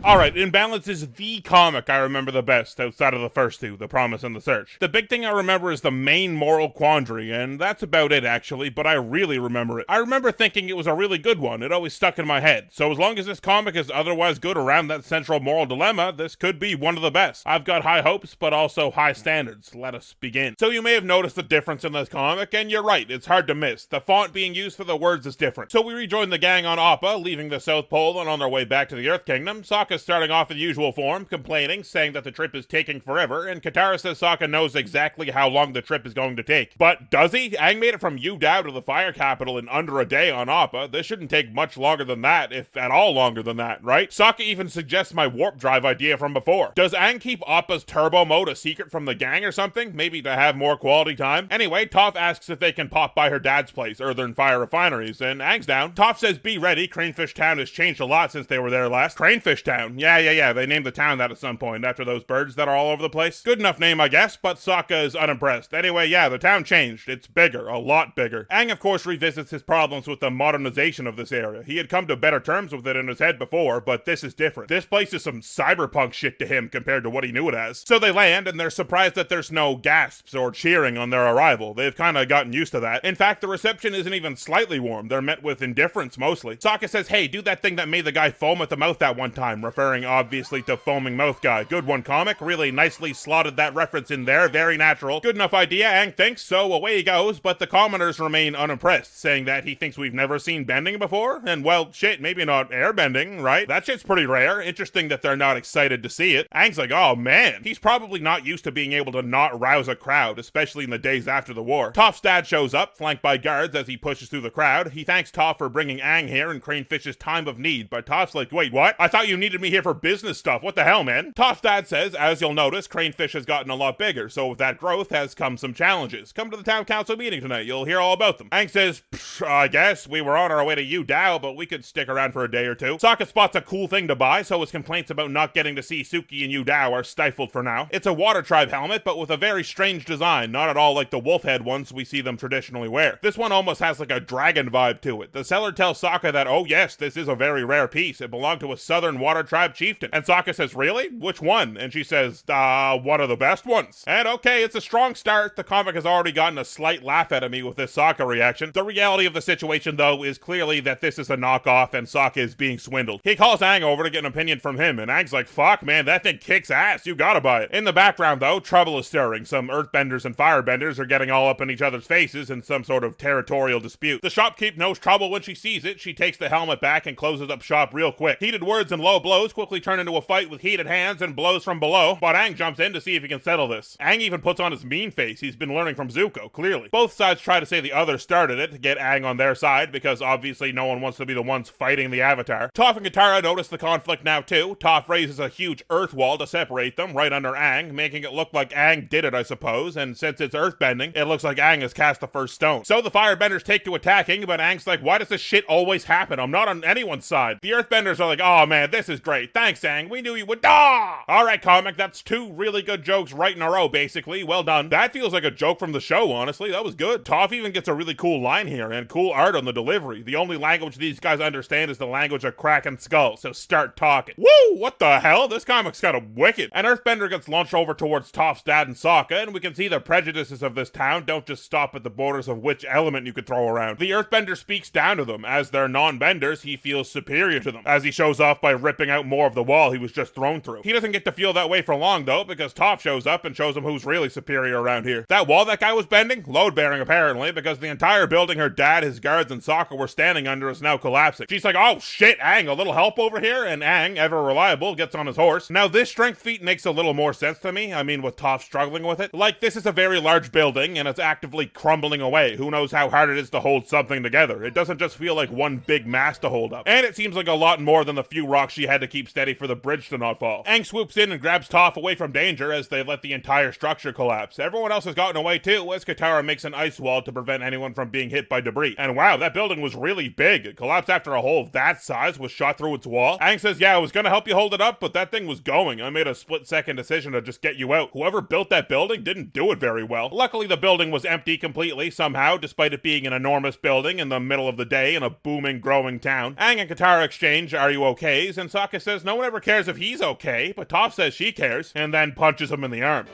Alright, Imbalance is the comic I remember the best outside of the first two, The Promise and The Search. The big thing I remember is the main moral quandary, and that's about it actually, but I really remember it. I remember thinking it was a really good one, it always stuck in my head. So as long as this comic is otherwise good around that central moral dilemma, this could be one of the best. I've got high hopes, but also high standards. Let us begin. So you may have noticed the difference in this comic, and you're right, it's hard to miss. The font being used for the words is different. So we rejoin the gang on Appa, leaving the South Pole and on their way back to the Earth Kingdom. Sokka's starting off in usual form, complaining, saying that the trip is taking forever, and Katara says Sokka knows exactly how long the trip is going to take. But does he? Aang made it from Yu Dao to the Fire Capital in under a day on Appa. This shouldn't take much longer than that, if at all longer than that, right? Sokka even suggests my warp drive idea from before. Does Aang keep Appa's turbo mode a secret from the gang or something? Maybe to have more quality time? Anyway, Toph asks if they can pop by her dad's place, Earthen Fire Refineries, and Aang's down. Toph says be ready, Cranefish Town has changed a lot since they were there last. Cranefish Town? Yeah, they named the town that at some point, after those birds that are all over the place. Good enough name, I guess, but Sokka is unimpressed. Anyway, yeah, the town changed. It's bigger, a lot bigger. Aang, of course, revisits his problems with the modernization of this area. He had come to better terms with it in his head before, but this is different. This place is some cyberpunk shit to him compared to what he knew it as. So they land, and they're surprised that there's no gasps or cheering on their arrival. They've kinda gotten used to that. In fact, the reception isn't even slightly warm. They're met with indifference, mostly. Sokka says, hey, do that thing that made the guy foam at the mouth that one time, referring obviously to Foaming Mouth Guy. Good one, comic. Really nicely slotted that reference in there. Very natural. Good enough idea, Aang thinks, so away he goes, but the commoners remain unimpressed, saying that he thinks we've never seen bending before, and well, shit, maybe not airbending, right? That shit's pretty rare. Interesting that they're not excited to see it. Aang's like, oh man, he's probably not used to being able to not rouse a crowd, especially in the days after the war. Toph's dad shows up, flanked by guards as he pushes through the crowd. He thanks Toph for bringing Aang here in Cranefish's time of need, but Toph's like, wait, what? I thought you needed me here for business stuff. What the hell, man? Toph's dad says, as you'll notice, Cranefish has gotten a lot bigger, so with that growth has come some challenges. Come to the town council meeting tonight, you'll hear all about them. Aang says, I guess, we were on our way to Yu Dao, but we could stick around for a day or two. Sokka spots a cool thing to buy, so his complaints about not getting to see Suki and Yu Dao are stifled for now. It's a water tribe helmet, but with a very strange design, not at all like the wolf head ones we see them traditionally wear. This one almost has like a dragon vibe to it. The seller tells Sokka that, oh yes, this is a very rare piece. It belonged to a southern water tribe chieftain. And Sokka says, really? Which one? And she says, one of the best ones. And okay, it's a strong start. The comic has already gotten a slight laugh out of me with this Sokka reaction. The reality of the situation, though, is clearly that this is a knockoff and Sokka is being swindled. He calls Aang over to get an opinion from him, and Aang's like, fuck, man, that thing kicks ass. You gotta buy it. In the background, though, trouble is stirring. Some earthbenders and firebenders are getting all up in each other's faces in some sort of territorial dispute. The shopkeep knows trouble when she sees it. She takes the helmet back and closes up shop real quick. Heated words and low blows quickly turn into a fight with heated hands and blows from below, but Aang jumps in to see if he can settle this. Aang even puts on his mean face. He's been learning from Zuko, clearly. Both sides try to say the other started it to get Aang on their side, because obviously no one wants to be the ones fighting the Avatar. Toph and Katara notice the conflict now too. Toph raises a huge earth wall to separate them, right under Aang, making it look like Aang did it, I suppose, and since it's earthbending, it looks like Aang has cast the first stone. So the firebenders take to attacking, but Aang's like, why does this shit always happen? I'm not on anyone's side. The earthbenders are like, oh man, this is great. Thanks, Aang. We knew you would. Alright, comic, that's two really good jokes right in a row, basically. Well done. That feels like a joke from the show, honestly. That was good. Toph even gets a really cool line here, and cool art on the delivery. The only language these guys understand is the language of crack and skull, so start talking. Woo! What the hell? This comic's kind of wicked. An earthbender gets launched over towards Toph's dad and Sokka, and we can see the prejudices of this town don't just stop at the borders of which element you could throw around. The earthbender speaks down to them. As they're non-benders, he feels superior to them, as he shows off by ripping out more of the wall he was just thrown through. He doesn't get to feel that way for long, though, because Toph shows up and shows him who's really superior around here. That wall that guy was bending? Load-bearing, apparently, because the entire building her dad, his guards, and Sokka were standing under is now collapsing. She's like, oh shit, Aang, a little help over here? And Aang, ever reliable, gets on his horse. Now, this strength feat makes a little more sense to me. I mean, with Toph struggling with it. Like, this is a very large building, and it's actively crumbling away. Who knows how hard it is to hold something together? It doesn't just feel like one big mass to hold up. And it seems like a lot more than the few rocks she had to keep steady for the bridge to not fall. Aang swoops in and grabs Toph away from danger as they let the entire structure collapse. Everyone else has gotten away too, as Katara makes an ice wall to prevent anyone from being hit by debris. And wow, that building was really big. It collapsed after a hole of that size was shot through its wall. Aang says, yeah, I was gonna help you hold it up, but that thing was going. I made a split-second decision to just get you out. Whoever built that building didn't do it very well. Luckily, the building was empty completely somehow, despite it being an enormous building in the middle of the day in a booming, growing town. Aang and Katara exchange, are you okays? And Sokka Sokka says no one ever cares if he's okay, but Toph says she cares, and then punches him in the arm.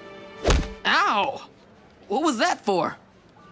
Ow! What was that for?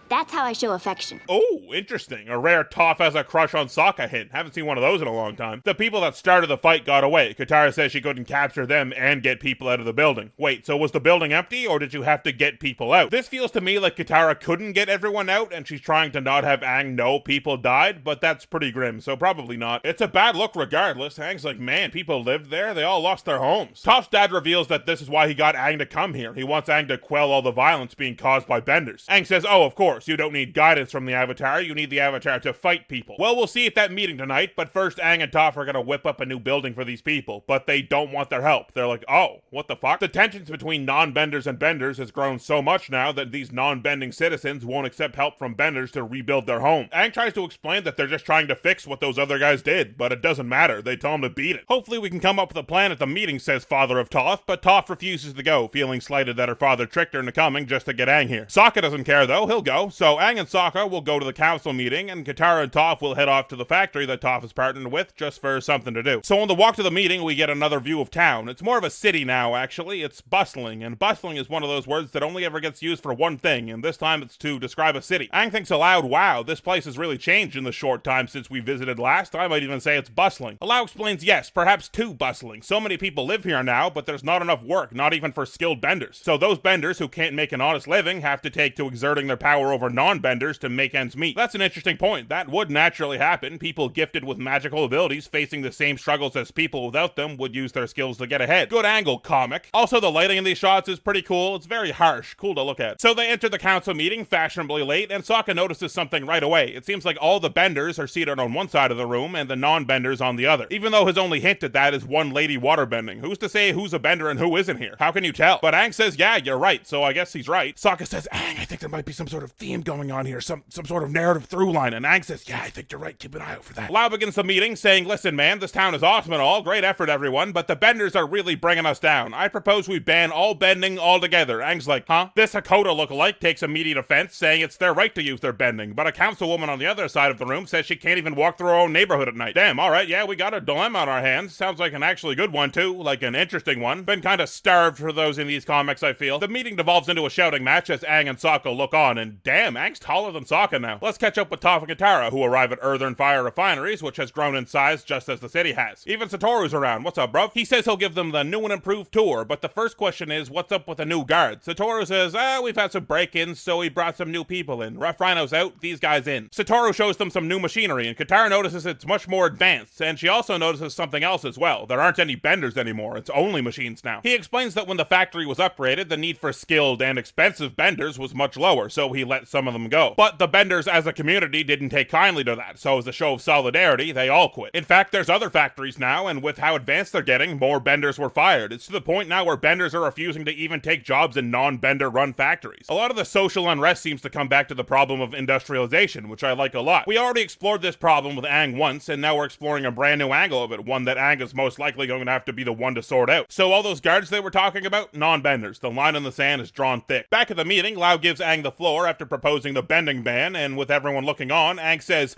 That's how I show affection. Oh, interesting. A rare Toph has a crush on Sokka hint. Haven't seen one of those in a long time. The people that started the fight got away. Katara says she couldn't capture them and get people out of the building. Wait, so was the building empty, or did you have to get people out? This feels to me like Katara couldn't get everyone out, and she's trying to not have Aang know people died, but that's pretty grim, so probably not. It's a bad look regardless. Aang's like, man, people lived there. They all lost their homes. Toph's dad reveals that this is why he got Aang to come here. He wants Aang to quell all the violence being caused by benders. Aang says, oh, of course, you don't need guidance from the Avatar, you need the Avatar to fight people. Well, we'll see at that meeting tonight, but first Aang and Toph are gonna whip up a new building for these people, but they don't want their help. They're like, oh, what the fuck? The tensions between non-benders and benders has grown so much now that these non-bending citizens won't accept help from benders to rebuild their home. Aang tries to explain that they're just trying to fix what those other guys did, but it doesn't matter. They tell him to beat it. Hopefully we can come up with a plan at the meeting, says father of Toph, but Toph refuses to go, feeling slighted that her father tricked her into coming just to get Aang here. Sokka doesn't care though, he'll go, so Aang and Sokka will go to the council meeting, and Katara and Toph will head off to the factory that Toph is partnered with just for something to do. So on the walk to the meeting, we get another view of town. It's more of a city now, actually. It's bustling, and bustling is one of those words that only ever gets used for one thing, and this time it's to describe a city. Aang thinks aloud, wow, this place has really changed in the short time since we visited last. I might even say it's bustling. Alao explains, yes, perhaps too bustling. So many people live here now, but there's not enough work, not even for skilled benders. So those benders who can't make an honest living have to take to exerting their power over non-benders to make ends meet. That's an interesting point. That would naturally happen. People gifted with magical abilities facing the same struggles as people without them would use their skills to get ahead. Good angle, comic. Also, the lighting in these shots is pretty cool. It's very harsh. Cool to look at. So they enter the council meeting fashionably late, and Sokka notices something right away. It seems like all the benders are seated on one side of the room and the non-benders on the other. Even though his only hint at that is one lady waterbending. Who's to say who's a bender and who isn't here? How can you tell? But Aang says, yeah, you're right, so I guess he's right. Sokka says, Aang, I think there might be some sort of theme going on here, some sort of narrative through line, and Aang says, yeah, I think you're right, keep an eye out for that. Lau begins the meeting saying, listen man, this town is awesome and all, great effort everyone, but the benders are really bringing us down. I propose we ban all bending altogether. Aang's like, huh? This Hakoda lookalike takes immediate offense, saying it's their right to use their bending, but a councilwoman on the other side of the room says she can't even walk through her own neighborhood at night. Damn, alright, yeah, we got a dilemma on our hands. Sounds like an actually good one too, like an interesting one. Been kinda starved for those in these comics, I feel. The meeting devolves into a shouting match as Aang and Sokka look on, and damn, Aang's taller than Sokka now. Let's catch up with Toph and Katara, who arrive at Earth and Fire Refineries, which has grown in size just as the city has. Even Satoru's around. What's up, bruv? He says he'll give them the new and improved tour, but the first question is, what's up with the new guards? Satoru says, we've had some break-ins, so we brought some new people in. Rough Rhino's out, these guys in. Satoru shows them some new machinery, and Katara notices it's much more advanced, and she also notices something else as well. There aren't any benders anymore, it's only machines now. He explains that when the factory was upgraded, the need for skilled and expensive benders was much lower, so he let some of them go. But the benders as a community didn't take kindly to that, so as a show of solidarity, they all quit. In fact, there's other factories now, and with how advanced they're getting, more benders were fired. It's to the point now where benders are refusing to even take jobs in non-bender run factories. A lot of the social unrest seems to come back to the problem of industrialization, which I like a lot. We already explored this problem with Aang once, and now we're exploring a brand new angle of it, one that Aang is most likely going to have to be the one to sort out. So all those guards they were talking about, non-benders. The line in the sand is drawn thick. Back at the meeting, Lau gives Aang the floor after proposing the bending ban, and with everyone looking on, Aang says,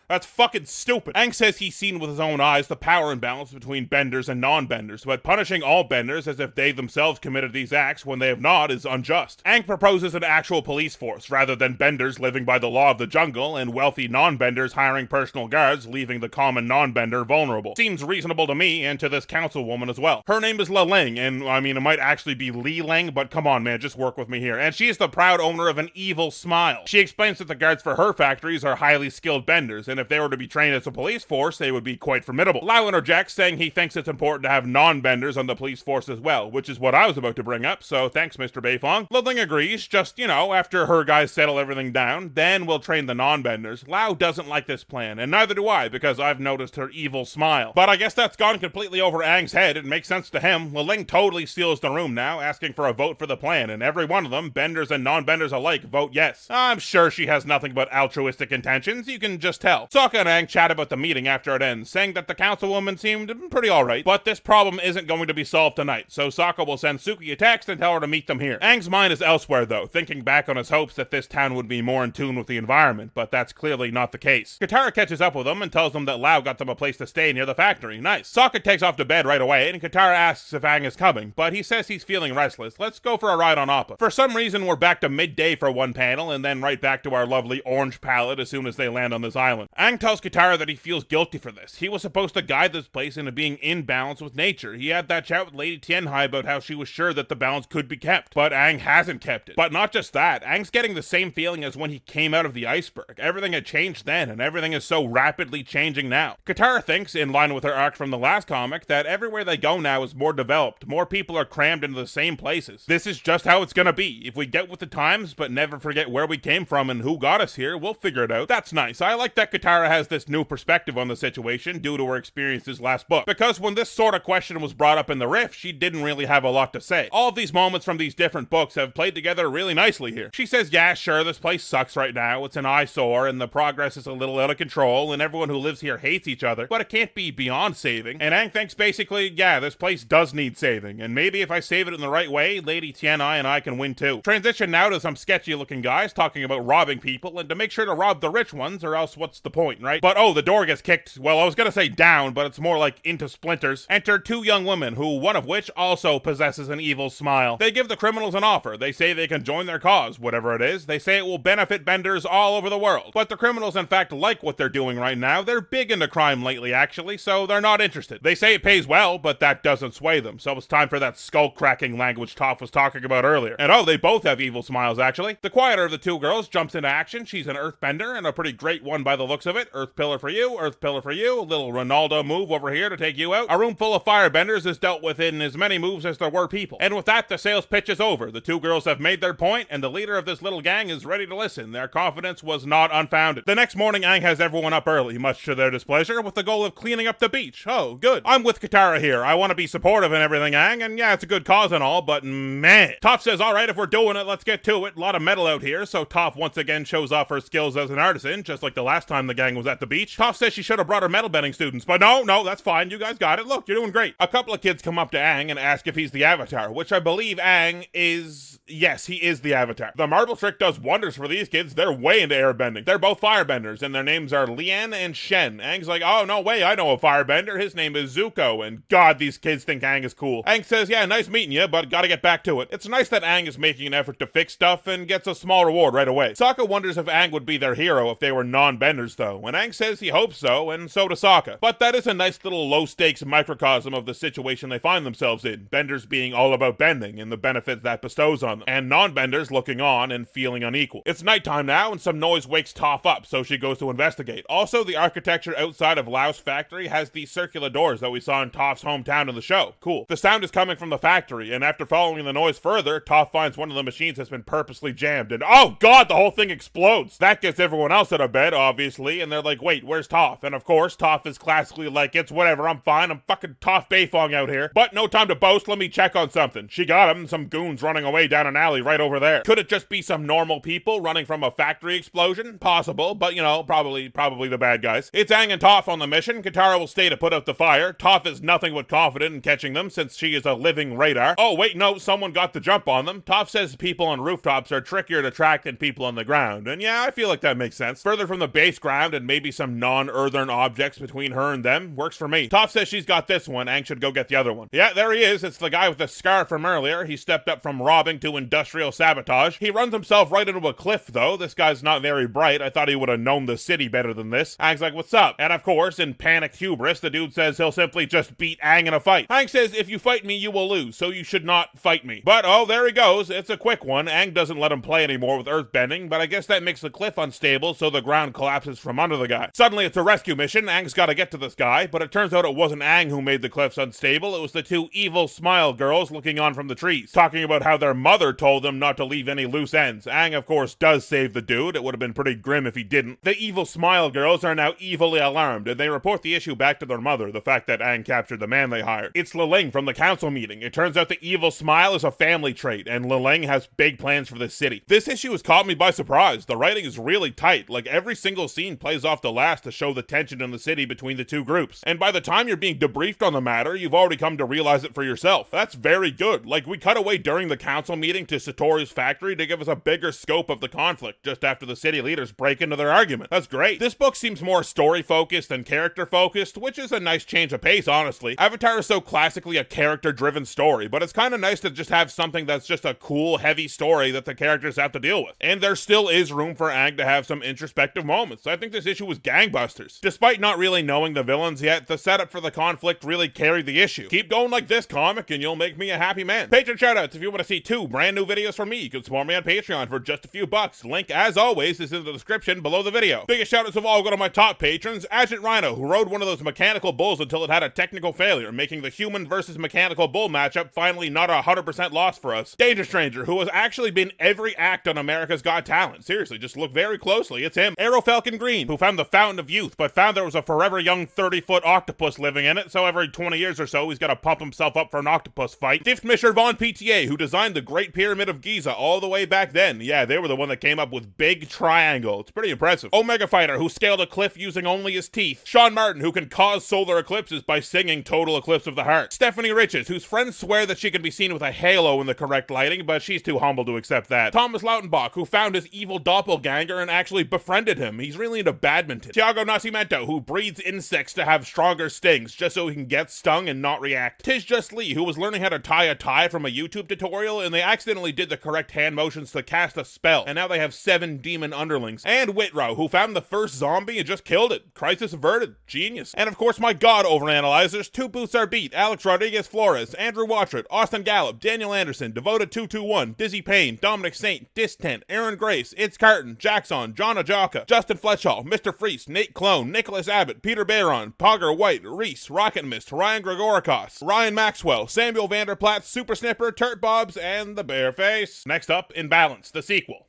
that's fucking stupid. Aang says he's seen with his own eyes the power imbalance between benders and non-benders, but punishing all benders as if they themselves committed these acts when they have not is unjust. Aang proposes an actual police force, rather than benders living by the law of the jungle and wealthy non-benders hiring personal guards, leaving the common non-bender vulnerable. Seems reasonable to me and to this councilwoman as well. Her name is La Ling, and I mean it might actually be Li Ling, but come on man, just work with me here. And she is the proud owner of an evil smile. She explains that the guards for her factories are highly skilled benders, and if they were to be trained as a police force, they would be quite formidable. Lau interjects, saying he thinks it's important to have non-benders on the police force as well, which is what I was about to bring up, so thanks Mr. Beifong. Ludling agrees, just, after her guys settle everything down, then we'll train the non-benders. Lau doesn't like this plan, and neither do I, because I've noticed her evil smile. But I guess that's gone completely over Aang's head. It makes sense to him. Ling totally steals the room now, asking for a vote for the plan, and every one of them, benders and non-benders alike, vote yes. I'm sure she has nothing but altruistic intentions, you can just tell. well. Sokka and Aang chat about the meeting after it ends, saying that the councilwoman seemed pretty alright, but this problem isn't going to be solved tonight, so Sokka will send Suki a text and tell her to meet them here. Aang's mind is elsewhere though, thinking back on his hopes that this town would be more in tune with the environment, but that's clearly not the case. Katara catches up with him and tells them that Lau got them a place to stay near the factory. Nice. Sokka takes off to bed right away, and Katara asks if Aang is coming, but he says he's feeling restless. Let's go for a ride on Appa. For some reason, we're back to midday for one panel, and then right back to our lovely orange palette as soon as they land on this island. Aang tells Katara that he feels guilty for this. He was supposed to guide this place into being in balance with nature. He had that chat with Lady Tianhai about how she was sure that the balance could be kept, but Aang hasn't kept it. But not just that, Aang's getting the same feeling as when he came out of the iceberg. Everything had changed then, and everything is so rapidly changing now. Katara thinks, in line with her arc from the last comic, that everywhere they go now is more developed. More people are crammed into the same places. This is just how it's gonna be. If we get with the times, but never forget where we came from and who got us here, we'll figure it out. That's nice. I like that Katara has this new perspective on the situation due to her experiences last book. Because when this sort of question was brought up in the riff, she didn't really have a lot to say. All of these moments from these different books have played together really nicely here. She says, yeah, sure, this place sucks right now. It's an eyesore, and the progress is a little out of control, and everyone who lives here hates each other, but it can't be beyond saving. And Aang thinks basically, yeah, this place does need saving, and maybe if I save it in the right way, Lady Tianai and I can win too. Transition now to some sketchy looking guys talking about robbing people, and to make sure to rob the rich ones, or else what's the point, right? But oh, the door gets kicked, well, I was gonna say down, but it's more like into splinters. Enter two young women, who one of which also possesses an evil smile. They give the criminals an offer. They say they can join their cause, whatever it is. They say it will benefit benders all over the world. But the criminals in fact like what they're doing right now. They're big into crime lately actually, so they're not interested. They say it pays well, but that doesn't sway them, so it's time for that skull-cracking language Toph was talking about earlier. And oh, they both have evil smiles actually. The quieter of the two girls jumps into action. She's an earthbender, and a pretty great one by the looks of it. Earth pillar for you, earth pillar for you, a little Ronaldo move over here to take you out. A room full of firebenders is dealt with in as many moves as there were people. And with that, the sales pitch is over. The two girls have made their point, and the leader of this little gang is ready to listen. Their confidence was not unfounded. The next morning, Aang has everyone up early, much to their displeasure, with the goal of cleaning up the beach. Oh, good. I'm with Katara here. I want to be supportive and everything, Aang, and yeah, it's a good cause and all, but man. Toph says, alright, if we're doing it, let's get to it. A lot of metal out here, so Toph once again shows off her skills as an artisan, just like the last time the gang was at the beach. Toph says she should have brought her metal bending students, but no, that's fine. You guys got it. Look, you're doing great. A couple of kids come up to Aang and ask if he's the Avatar, which I believe Aang is... Yes, he is the Avatar. The marble trick does wonders for these kids. They're way into airbending. They're both firebenders, and their names are Lian and Shen. Aang's like, oh, no way, I know a firebender. His name is Zuko, and God, these kids think Aang is cool. Aang says, yeah, nice meeting you, but gotta get back to it. It's nice that Aang is making an effort to fix stuff and gets a small reward right away. Sokka wonders if Aang would be their hero if they were non-benders, though, and Aang says he hopes so, and so does Sokka. But that is a nice little low-stakes microcosm of the situation they find themselves in, benders being all about bending and the benefits that bestows on them, and non-benders looking on and feeling unequal. It's nighttime now, and some noise wakes Toph up, so she goes to investigate. Also, the architecture outside of Lau's factory has these circular doors that we saw in Toph's hometown in the show. Cool. The sound is coming from the factory, and after following the noise further, Toph finds one of the machines has been purposely jammed, and oh god, the whole thing explodes! That gets everyone else out of bed, obviously, and they're like, wait, where's Toph? And of course, Toph is classically like, it's whatever, I'm fine, I'm fucking Toph Beifong out here. But no time to boast, let me check on something. She got him, some goons running away down an alley right over there. Could it just be some normal people running from a factory explosion? Possible, but you know, probably the bad guys. It's Aang and Toph on the mission. Katara will stay to put out the fire. Toph is nothing but confident in catching them since she is a living radar. Oh wait, no, someone got the jump on them. Toph says people on rooftops are trickier to track than people on the ground, and yeah, I feel like that makes sense. Further from the base ground and maybe some non-earthern objects between her and them works for me. Toph says she's got this one. Aang should go get the other one. Yeah, there he is. It's the guy with the scar from earlier. He stepped up from robbing to industrial sabotage. He runs himself right into a cliff, though. This guy's not very bright. I thought he would have known the city better than this. Aang's like, what's up? And of course, in panicked hubris, the dude says he'll simply just beat Aang in a fight. Aang says, if you fight me, you will lose, so you should not fight me. But oh, there he goes. It's a quick one. Aang doesn't let him play anymore with earthbending, but I guess that makes the cliff unstable, so the ground collapses from under the guy. Suddenly, it's a rescue mission. Aang's gotta get to this guy, but it turns out it wasn't Aang who made the cliffs unstable. It was the two evil smile girls looking on from the trees, talking about how their mother told them not to leave any loose ends. Aang, of course, does save the dude. It would have been pretty grim if he didn't. The evil smile girls are now evilly alarmed, and they report the issue back to their mother, the fact that Aang captured the man they hired. It's Liling from the council meeting. It turns out the evil smile is a family trait, and Liling has big plans for the city. This issue has caught me by surprise. The writing is really tight. Like, every single scene scene plays off the last to show the tension in the city between the two groups. And by the time you're being debriefed on the matter, you've already come to realize it for yourself. That's very good. Like, we cut away during the council meeting to Satori's factory to give us a bigger scope of the conflict just after the city leaders break into their argument. That's great. This book seems more story-focused than character-focused, which is a nice change of pace, honestly. Avatar is so classically a character-driven story, but it's kind of nice to just have something that's just a cool, heavy story that the characters have to deal with. And there still is room for Aang to have some introspective moments. I think this issue was gangbusters. Despite not really knowing the villains yet, the setup for the conflict really carried the issue. Keep going like this, comic, and you'll make me a happy man. Patreon shoutouts: if you want to see 2 brand new videos from me, you can support me on Patreon for just a few bucks. Link, as always, is in the description below the video. Biggest shoutouts of all go to my top patrons: Agent Rhino, who rode one of those mechanical bulls until it had a technical failure, making the human versus mechanical bull matchup finally not a 100% loss for us. Danger Stranger, who has actually been every act on America's Got Talent. Seriously, just look very closely, it's him. Arrow Falcon Green, who found the Fountain of Youth, but found there was a forever young 30-foot octopus living in it, so every 20 years or so he's gotta pump himself up for an octopus fight. Stiftmisher Von PTA, who designed the Great Pyramid of Giza all the way back then. Yeah, they were the one that came up with Big Triangle. It's pretty impressive. Omega Fighter, who scaled a cliff using only his teeth. Sean Martin, who can cause solar eclipses by singing Total Eclipse of the Heart. Stephanie Riches, whose friends swear that she can be seen with a halo in the correct lighting, but she's too humble to accept that. Thomas Lautenbach, who found his evil doppelganger and actually befriended him. He's really into badminton. Tiago Nascimento, who breeds insects to have stronger stings, just so he can get stung and not react. Tish Just Lee, who was learning how to tie a tie from a YouTube tutorial, and they accidentally did the correct hand motions to cast a spell, and now they have 7 demon underlings. And Whitrow, who found the first zombie and just killed it. Crisis averted. Genius. And of course, my god overanalyzers: 2 Boots Are Beat, Alex Rodriguez Flores, Andrew Watchert, Austin Gallup, Daniel Anderson, Devoted 221, Dizzy Payne, Dominic Saint, Distent, Aaron Grace, It's Carton, Jackson, John Ajaka, Justin Fletchall, Mr. Freese, Nate Clone, Nicholas Abbott, Peter Barron, Pogger White, Reese, Rocket Mist, Ryan Gregorikos, Ryan Maxwell, Samuel Vanderplatt, Super Snipper, Turt Bobs, and the Bearface. Next up, Imbalance, the sequel.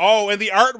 Oh, and the art was